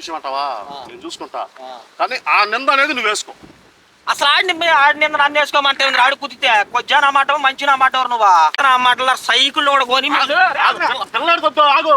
విషయం అంటావా నేను చూసుకుంటా, కానీ ఆ నింద అనేది నువ్వు వేసుకో. అసలు ఆడి నింద నన్ను వేసుకోమంటే ఆడు కుదితే కొద్దిగా నా మాట మంచి నా మాట నువ్వా నా మాటలో సైకిల్ కూడా కొని పిల్లడితో ఆగు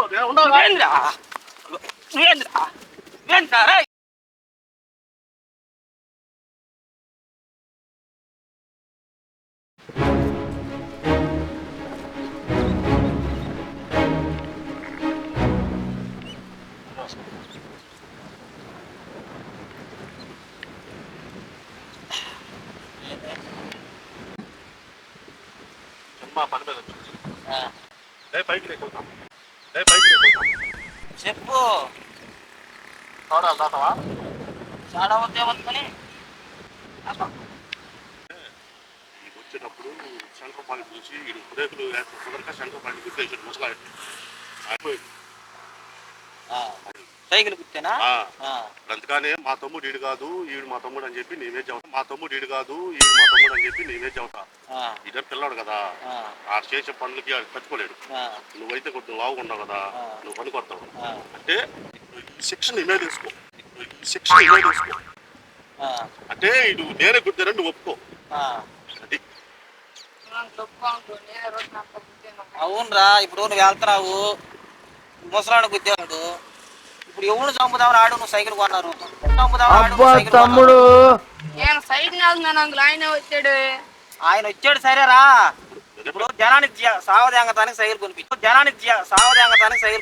పని మీద పైకి చెప్పు దాతావా చాలా వద్దేమనుకొని వచ్చేటప్పుడు శంకర పాయింట్ చూసి వీడు బ్రేకులు కుదరక శంకర పాయింట్ గుర్తేసాడు ముసలా అయిపోయింది సైకిల్ గుర్తేనా. అందుకనే మా తమ్ముడు ఈడు కాదు ఈడు మా తమ్ముడు అని చెప్పి నేనే చెబుతా, మా తమ్ముడు ఈడు కాదు ఈడు మా తమ్ముడు అని చెప్పి నేనే చెబుతా. ఇదే పిల్లాడు కదా ఆ చేసే పనులకి ఆడు తట్టుకోలేడు. నువ్వైతే కొంచెం లావుకున్నావు కదా, నువ్వు పనికొస్తావు అంటే శిక్షణ నీ మీద తీసుకో, శిక్షణ నీ మీద తీసుకో అంటే ఇటు నేనే గుర్తానని నువ్వు ఒప్పుకో. అది అవునరా, ఇప్పుడు నువ్వు వెళ్తున్నావు ముసలాడు గుద్దేవాడు, ఇప్పుడు ఎవరు చంపుదామని ఆడు నువ్వు సైకిల్ కొన్నారు తమ్ముడు సైకిల్ ఆయన వచ్చాడు సరేరా. ఇప్పుడు జనానికి సావదేంగతానికి సైకిల్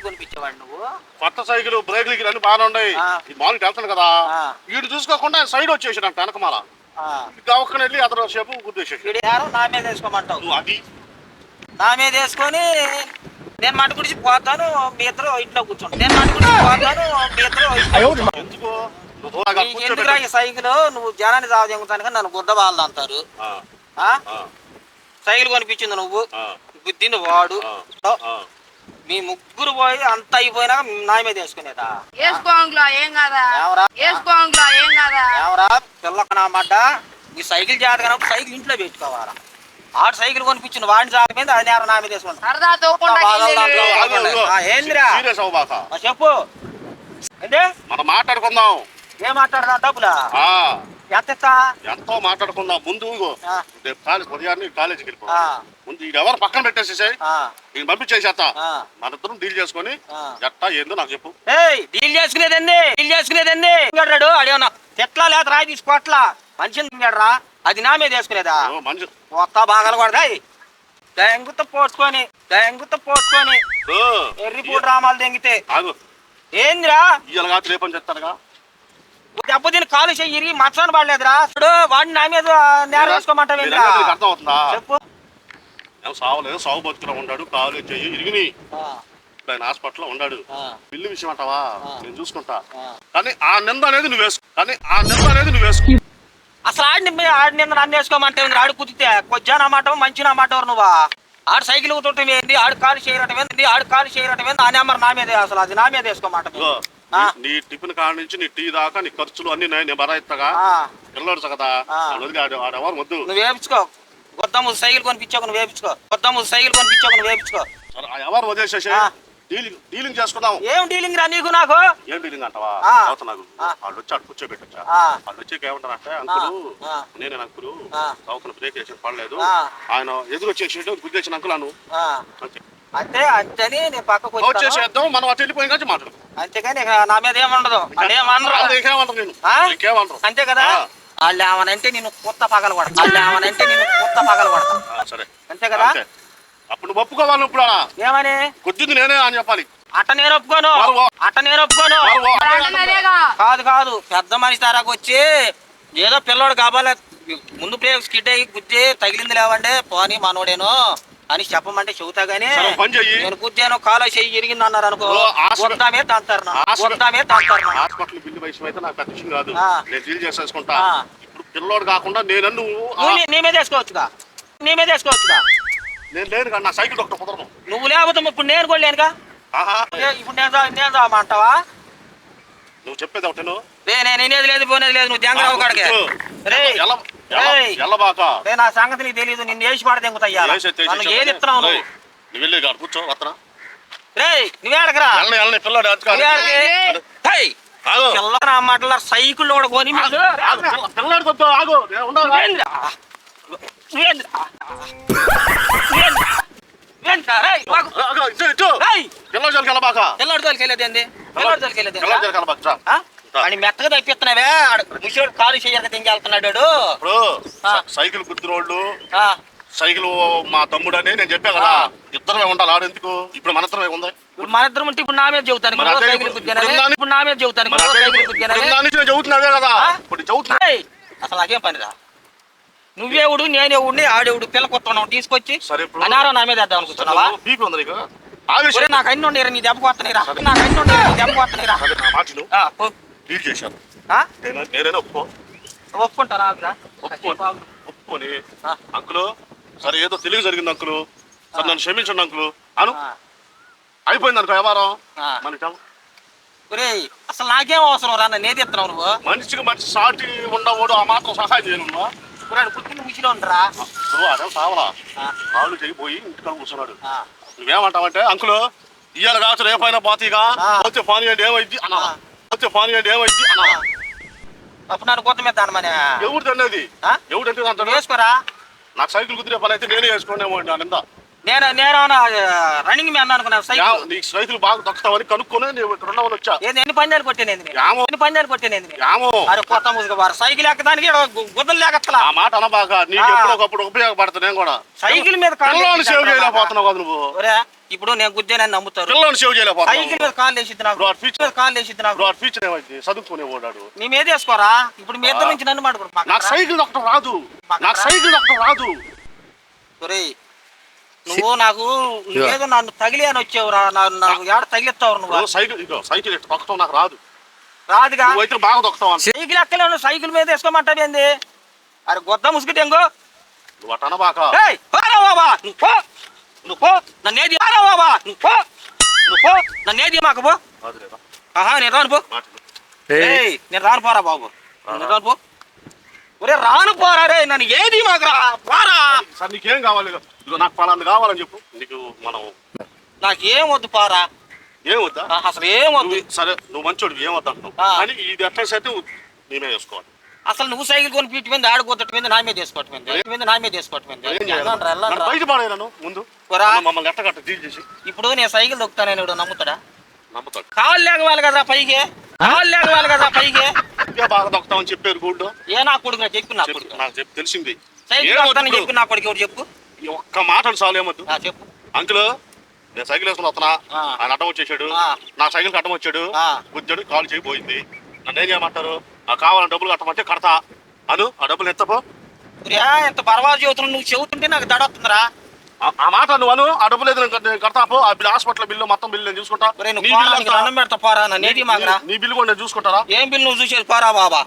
కొనిపించేవాడు నువ్వు. కొత్త సైకిల్ బ్రేక్లకి అన్ని బాగానే ఉన్నాయి, మామూలు వెళ్తాను కదా వీడు చూసుకోకుండా సైడ్ వచ్చేసాడు వెనకమాల ఒక్కని వెళ్ళి అతను సేపు గుర్తేసేసి నా మీద వేసుకోమంటావు. అది నా మీద వేసుకొని నేను మటు గురించి పోతాను, మీ ఇద్దరు ఇంట్లో కూర్చోండి. నేను మటు గురించి పోతాను, మీ ఇద్దరు ఎందుకురా ఈ సైకిల్ నువ్వు జనాన్ని సావదేంగుతాను నన్ను గుద్ద వాళ్ళు అంటారు. సైకిల్ కొనిపించింది నువ్వు, గుద్దింది వాడు, మీ ముగ్గురు పోయి అంత అయిపోయినాక నా మీద వేసుకునేదా ఎవరా పిల్లక నా మాట. ఈ సైకిల్ జాతకనప్పుడు సైకిల్ ఇంట్లో పెట్టుకోవాలా, ఆడు సైకిల్ కొనిపించిన వాడిని సాగ మీద అది నేర నా మీద ఏందిరా చెప్పు అంటే మనం మాట్లాడుకుందాం. ఏం మాట్లాడదా డబ్బులా ఎంతో మాట్లాడుకుందాం. ముందు ఉదయాన్నే కాలేజీకి వెళ్ళిపో, ముందు ఎవరు పక్కన పెట్టేసేసాయి నేను పంపించేసేత మన ఇద్దరం డీల్ చేసుకుని ఎట్టా ఏందో నాకు చెప్పు. డీల్ చేసుకునేదండి అడిగినా ఎట్లా లేదా రాయి తీసుకోట్లా మనిషిని రా అది నా మీద వేసుకునేదా మొత్తం బాగాలు కూడా దెంగుతో పోసుకొని ఎర్రిపూడి రామాలు దెంగితే ఏందిరా రేపని చెప్తానుగా దెబ్బ తిని కాలు చెయ్యి మచ్చని పడలేదురా. ఇప్పుడు వాడిని నా మీద నేర వేసుకోమంటావు అర్థం అవుతుందా చెప్పు. సావలేదు, సాగు బతుకులో ఉన్నాడు, కాలు చెయ్యి ఇరిగిని ఆయన హాస్పిటల్లో ఉన్నాడు. బిల్లు విషయం అంటావా నేను చూసుకుంటా, కానీ ఆ నింద అనేది నువ్వు వేసుకో. అసలు ఆడి నింద నన్ను వేసుకోమంటే ఆడు కుదితే కొద్దిగా నా మాట మంచి నా మాట నువ్వా. ఆడు సైకిల్ ఊతుంటం ఏంది, ఆడు కాలు చేయటం ఏంది ఆ నెంబర్ నా మీద అసలు అది నా మీద వేసుకోమాట. నీ టిఫిన్ కాడ నుంచి నీ టీ దాకా నీ ఖర్చులు అన్ని నేను భరాయిస్తాగా పిల్లడు కదా ఆడెవరు వద్దు. నువ్వు వేపించుకో కొత్త సైకిల్ కొనిపించావు నువ్వు వేపించుకో ఎవరు వదిలేసేసి డీలింగ్ చేసుకుందాం. ఏం డీలింగ్ రా నీకు నాకు? ఏం డీలింగ్ అంటావా? నాకు వాళ్ళు వచ్చి అటు కూర్చోబెట్టచ్చా, వాళ్ళు వచ్చి ఏమంటారంటే అంకులు నేనే అంకులు చౌకను బ్రేక్ వేసి పడలేదు, ఆయన ఎదురొచ్చేసి గుద్దేసిన అంకులు అను అంతే అంతేని నేను పక్కకు వచ్చేసేద్దాం. మనం అటు వెళ్ళిపోయిన కానీ మాట్లాడు అంతేగాని నా మీద ఏమనదు అంతే కదా. వాళ్ళు ఏమనంటే నేను కొత్త పగలు కొడతా, సరే అంతే కదా. అప్పుడు ఒప్పుకోవాలి. ఇప్పుడు ఏమని కొద్దింది నేనే అని చెప్పాలి. అట్ట నేను ఒప్పుకోను కాదు పెద్ద మనిషి తరాకు వచ్చి ఏదో పిల్లోడు కావాలి ముందు ప్రేమ స్కిడ్ అయ్యి గుద్ది తగిలింది లేవండి పోనీ మనోడేను అని చెప్పమంటే చెబుతా గానీ నేను గుద్దాను కాలో చెయ్యి ఇరిగింది అన్నారు అనుకో గుండమే తంతారు. హాస్పిటల్ బిల్లు వయసు అయితే నాకు పెద్ద విషయం కాదు, నేను డీల్ చేసేసుకుంటా. ఇప్పుడు పిల్లోడు కాకుండా నేను నీ మీద వేసుకోవచ్చుగా నేను లేను కానీ నా సైకిల్ డాక్టర్ కుదరను. నువ్వు లేకపోతే ఇప్పుడు నేను కూడా లేనుగా. ఇప్పుడు నేను చావమంటావా? నువ్వు చెప్పేది ఒకటేను నేనేది లేదు పోనేది లేదు. నువ్వు దెంగరావు కాడికి నా సంగతి నీకు తెలియదు. నిన్ను వేసి పాడ దెంగుతాయ్యా. నువ్వు ఏది ఇస్తున్నావు నువ్వు వెళ్ళి కూర్చో వస్తున్నా. రే నువ్వే అడగరా పిల్లాడు ఆగు. పిల్లలు ఆ మాటలు సైకిల్ కూడా కొని పిల్లాడు కొద్దు ఆగు పిల్లల జోలికి వెళ్ళబాక పిల్లడి తోలికి వెళ్ళేది పిల్లడి తోలికి వెళ్ళేది పిల్లల జోలికి వెళ్ళబాక అని మెత్తగా తప్పిస్తున్నావే ముషోడు కాలు చేయక తింగి వెళ్తున్నాడు ఇప్పుడు సైకిల్ గుర్తురోళ్ళు సైకిల్ మా తమ్ముడు అని నేను చెప్పా కదా ఇద్దరమే ఉండాలి ఆడెందుకు ఇప్పుడు మనద్దరమే ఉంది ఇప్పుడు మన ఇద్దరం ఉంటే ఇప్పుడు నా మీద చెబుతాను సైకిల్ గుద్దాను ఇప్పుడు నా మీద చెబుతాను సైకిల్ గుద్దాను చదువుతున్నావే కదా ఇప్పుడు చదువుతున్నా అసలు నాకేం పనిరా నువ్వేవుడు నేనేవుడిని ఆడేవుడు పిల్ల కొత్తన్నావు తీసుకొచ్చి అనారో నా మీద వేద్దాం అనుకుంటున్నావా బీపీ ఉంది నీకు నాకు అన్ని ఉండేరా నీ దెబ్బ కొత్తనిరా నాకు అన్ని ఉండేరా నీ దెబ్బ కొత్తనిరా మాటలు లీడ్ చేశాను నేనైనా ఒప్పుకుంటారా ఒప్పుకొని అంకులు సరే ఏదో తెలివి జరిగింది అంకులు సరే నన్ను క్షమించండి అంకులు అను అయిపోయింది అనుకో వ్యవహారం మన అసలు నాకేం అవసరం రా నన్ను ఏది ఎత్తున్నావు నువ్వు మనిషికి మనిషి సాటి ఉండవాడు ఆ మాత్రం సహాయం చేయను పుట్టిన ముచ్చిలో ఉండరా అదే సావలా కాళ్ళు చేయిపోయి ఇంటికాడ కూర్చున్నాడు నువ్వేమంటావంటే అంకులు ఇవాళ కావచ్చు రేపైనా పోతీగా వచ్చే ఫోన్ చేయండి ఏమైంది అన్నా వచ్చే ఫోన్ చేయండి ఏమైంది అన్నా అప్పుడు నన్ను కొత్త మీద అనమని ఎవరు తిన్నది ఎవరు అంటే అంటాడు వేసుకోరా నాకు సైకిల్ కుదిరే పని అయితే నేనే వేసుకునేమో నింద నేను రన్నింగ్ మీద అనుకున్నా సైకిల్ నీకు సైకిల్ బాగా దొక్కుతావని కనుక్కొని నేను ఇక్కడ ఉండవని వచ్చా ఎన్ని పందాలు కొట్టేనేది ఎన్ని పందాలు కొట్టేనేది అరే కొత్త ముసుగు సైకిల్ ఎక్కడానికి గుద్దలు లేకత్తలా ఆ మాట అనబాక నీకు ఎప్పుడొకప్పుడు ఉపయోగపడతా నేను కూడా సైకిల్ మీద పిల్లల్ని సేవ్ చేయలేకపోతున్నావు కదా నువ్వు ఇప్పుడు నేను గుద్దేనని నమ్ముతారు పిల్లల్ని సేవ్ చేయలేకపోతున్నావు సైకిల్ మీద కాళ్ళు వేసిద్ది నాకు కాళ్ళు వేసిద్ది నాకు ఫ్యూచర్ ఏమైంది చదువుకునే ఓడాడు నీ మీద వేసుకోరా ఇప్పుడు మీ ఇద్దరు నుంచి నన్ను మాట్లాడు నాకు సైకిల్ దొక్కడం రాదు నాకు సైకిల్ దొక్కడం రాదు నువ్వు నాకు ఏదో నన్ను తగిలి అని వచ్చావురా నాకు ఏడ తగిలిస్తావు నువ్వు సైకిల్ దొక్కడం నాకు రాదు రాదుగా అయితే బాగా దొక్కుతావు సైకిల్ ఎక్కలేను సైకిల్ మీద వేసుకోమంటావేంది అరే గొద్ద ముసుగుటేంగో నువ్వు అట్ట అనబాక బాబా నువ్వు పో నన్నేది బాబా నువ్వు పో నన్నేది మాకు పో నేను రాను పో నేను రాను పోరా బాబు నేను రాను పో ఒరే రాను పోరా రే నన్ను ఏది మాకు పోరా సార్ నీకేం కావాలి నాకు పలాంది కావాలని చెప్పు నీకు మనం నాకేం వద్దు పోరా ఏం వద్దా అసలు ఏం వద్దు సరే నువ్వు మంచోడు ఏం వద్దా అంటున్నావు కానీ ఇది ఎట్లా అయితే నేనే చేసుకోవాలి అసలు నువ్వు సైకిల్ కొని పీటి మీద ఆడుకోవటం మీద నా మీద వేసుకోవటం నా మీద వేసుకోవటం బయట పడేరాను ముందు మమ్మల్ని ఎట్టగట్ట డీల్ చేసి ఇప్పుడు నేను సైకిల్ దొక్కుతానని నమ్ముతాడా నమ్ముతాడు కాళ్ళు లేకవాలి కదా పైకి కాళ్ళు లేకవాలి కదా పైకి బాగా దొక్కుతామని చెప్పారు గుడ్డు ఏ నా కొడుకు నాకు చెప్పి నా కొడుకు నాకు చెప్పి తెలిసింది సైకిల్ దొక్కుతానని చెప్పి నా కొడుకు ఎవరు చెప్పు ఒక్క మాటలు చాలు ఏమొద్దు చెప్పు అంకుల్ నేను సైకిల్ వేసుకుని వస్తున్నా ఆయన అడ్డం వచ్చేసాడు నా సైకిల్ అడ్డం వచ్చాడు గుద్దాడు కాలు చేయిపోయింది నన్ను ఏం చేయమంటారు కావాలని డబ్బులు కట్టమంటే కడతా అను ఆ డబ్బులు ఎత్తపో ఎంత పర్వాలేదు చెబుతున్నావు నువ్వు చెబుతుంటే నాకు దడ వస్తుందిరా ఆ మాట నువ్వు అను ఆ డబ్బులు ఏదైనా కడతాపో ఆ బిల్లు హాస్పిటల్ బిల్లు మొత్తం బిల్లు నేను చూసుకుంటా అన్నం పెడతా పోరా నీ బిల్లు కూడా నేను చూసుకుంటారా ఏం బిల్లు నువ్వు చూసేది పోరా బాబా